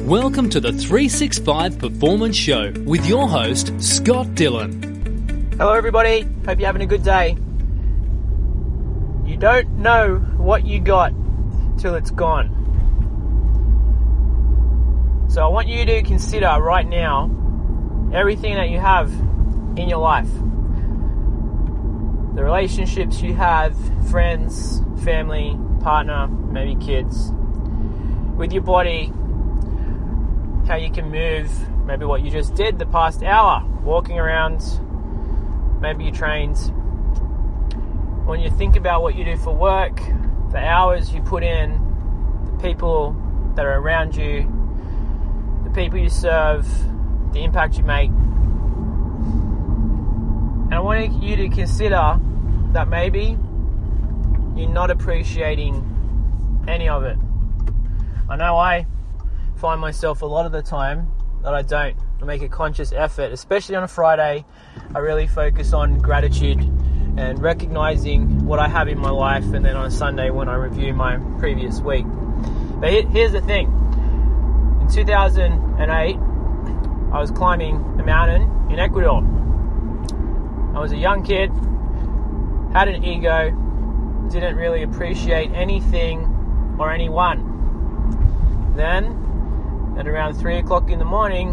Welcome to the 365 Performance Show with your host, Scott Dillon. Hello everybody, hope you're having a good day. You don't know what you got till it's gone. So I want you to consider right now everything that you have in your life. The relationships you have, friends, family, partner, maybe kids. With your body, how you can move, maybe what you just did the past hour, walking around, maybe you trained. When you think about what you do for work, the hours you put in, the people that are around you, the people you serve, the impact you make. And I want you to consider that maybe you're not appreciating any of it. I know I find myself a lot of the time that I don't. I make a conscious effort, especially on a Friday. I really focus on gratitude and recognizing what I have in my life, and then on a Sunday when I review my previous week. But here's the thing. In 2008, I was climbing a mountain in Ecuador. I was a young kid, had an ego, didn't really appreciate anything or anyone. Then, at around 3 o'clock in the morning,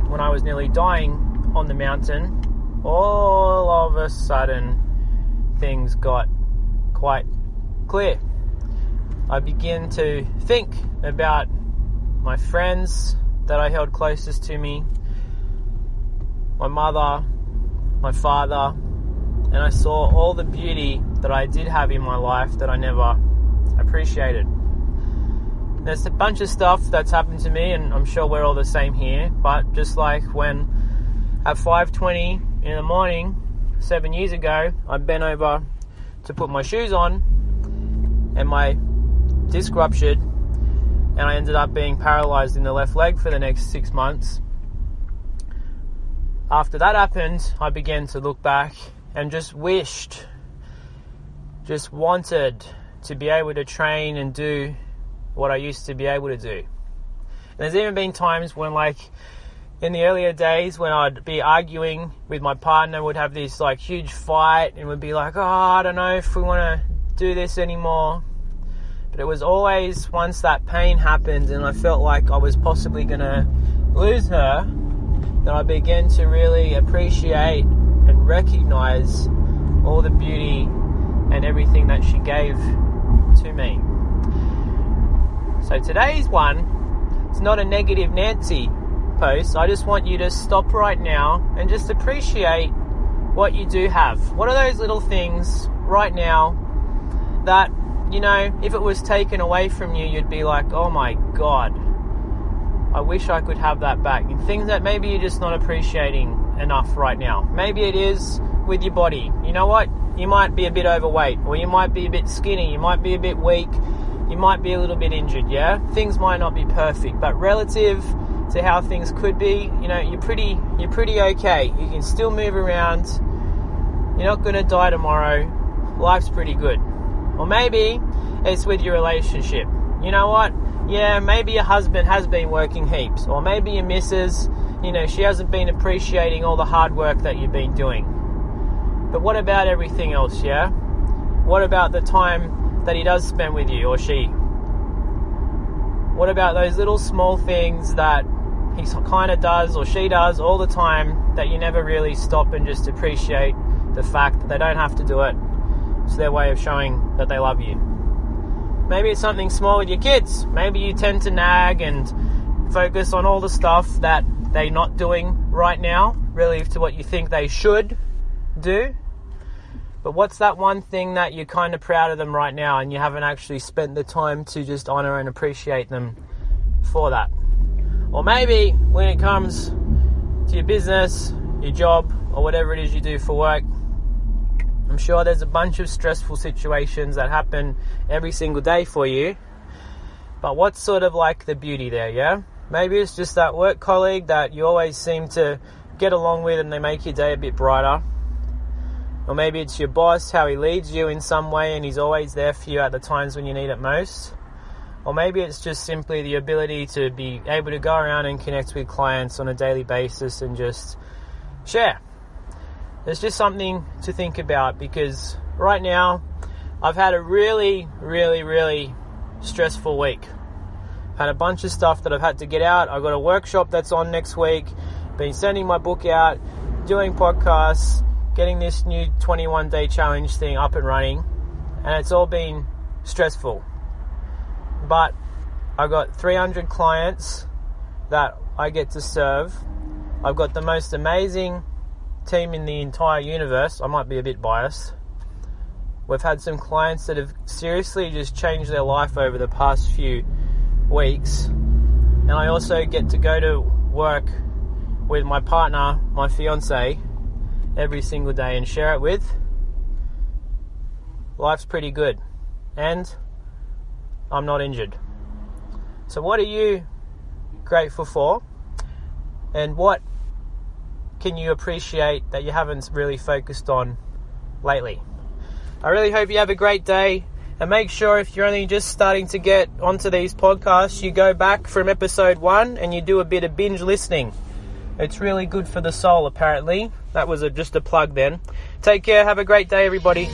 when I was nearly dying on the mountain, all of a sudden, things got quite clear. I began to think about my friends that I held closest to me, my mother, my father, and I saw all the beauty that I did have in my life that I never appreciated. There's a bunch of stuff that's happened to me, and I'm sure we're all the same here, but just like when at 5:20 in the morning 7 years ago, I bent over to put my shoes on and my disc ruptured and I ended up being paralyzed in the left leg for the next 6 months. After that happened, I began to look back and just wanted to be able to train and do what I used to be able to do. And there's even been times when, like, in the earlier days when I'd be arguing with my partner, would have this like huge fight and would be like, oh, I don't know if we want to do this anymore. But it was always once that pain happened and I felt like I was possibly going to lose her, that I began to really appreciate and recognize all the beauty and everything that she gave to me. So today's one, it's not a negative Nancy post. I just want you to stop right now and just appreciate what you do have. What are those little things right now that, you know, if it was taken away from you, you'd be like, oh my God, I wish I could have that back. And things that maybe you're just not appreciating enough right now. Maybe it is with your body. You know what? You might be a bit overweight, or you might be a bit skinny, you might be a bit weak, you might be a little bit injured, yeah? Things might not be perfect, but relative to how things could be, you know, you're pretty okay. You can still move around. You're not going to die tomorrow. Life's pretty good. Or maybe it's with your relationship. You know what? Yeah, maybe your husband has been working heaps. Or maybe your missus, you know, she hasn't been appreciating all the hard work that you've been doing. But what about everything else, yeah? What about the time that he does spend with you, or she? What about those little small things that he kind of does or she does all the time that you never really stop and just appreciate the fact that they don't have to do it? It's their way of showing that they love you. Maybe it's something small with your kids. Maybe you tend to nag and focus on all the stuff that they're not doing right now, relative to what you think they should do. But what's that one thing that you're kind of proud of them right now and you haven't actually spent the time to just honor and appreciate them for that? Or maybe when it comes to your business, your job, or whatever it is you do for work, I'm sure there's a bunch of stressful situations that happen every single day for you. But what's sort of like the beauty there, yeah? Maybe it's just that work colleague that you always seem to get along with and they make your day a bit brighter. Or maybe it's your boss, how he leads you in some way and he's always there for you at the times when you need it most. Or maybe it's just simply the ability to be able to go around and connect with clients on a daily basis and just share. It's just something to think about, because right now I've had a really, really, really stressful week. Had a bunch of stuff that I've had to get out. I've got a workshop that's on next week. Been sending my book out, doing podcasts, getting this new 21-day challenge thing up and running. And it's all been stressful. But I've got 300 clients that I get to serve. I've got the most amazing team in the entire universe. I might be a bit biased. We've had some clients that have seriously just changed their life over the past few weeks. And I also get to go to work with my partner, my fiance, every single day and share it with. Life's pretty good. And I'm not injured. So what are you grateful for? And what can you appreciate that you haven't really focused on lately? I really hope you have a great day. And make sure, if you're only just starting to get onto these podcasts, you go back from episode 1 and you do a bit of binge listening. It's really good for the soul, apparently. That was just a plug then. Take care. Have a great day, everybody.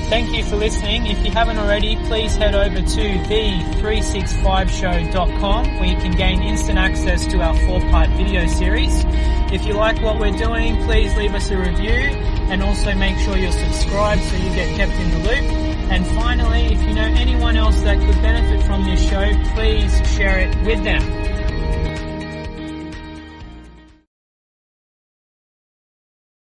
Thank you for listening. If you haven't already, please head over to the365show.com, where you can gain instant access to our 4-part video series. If you like what we're doing, please leave us a review, and also make sure you're subscribed so you get kept in the loop. And finally, if you know anyone else that could benefit from this show, please share it with them.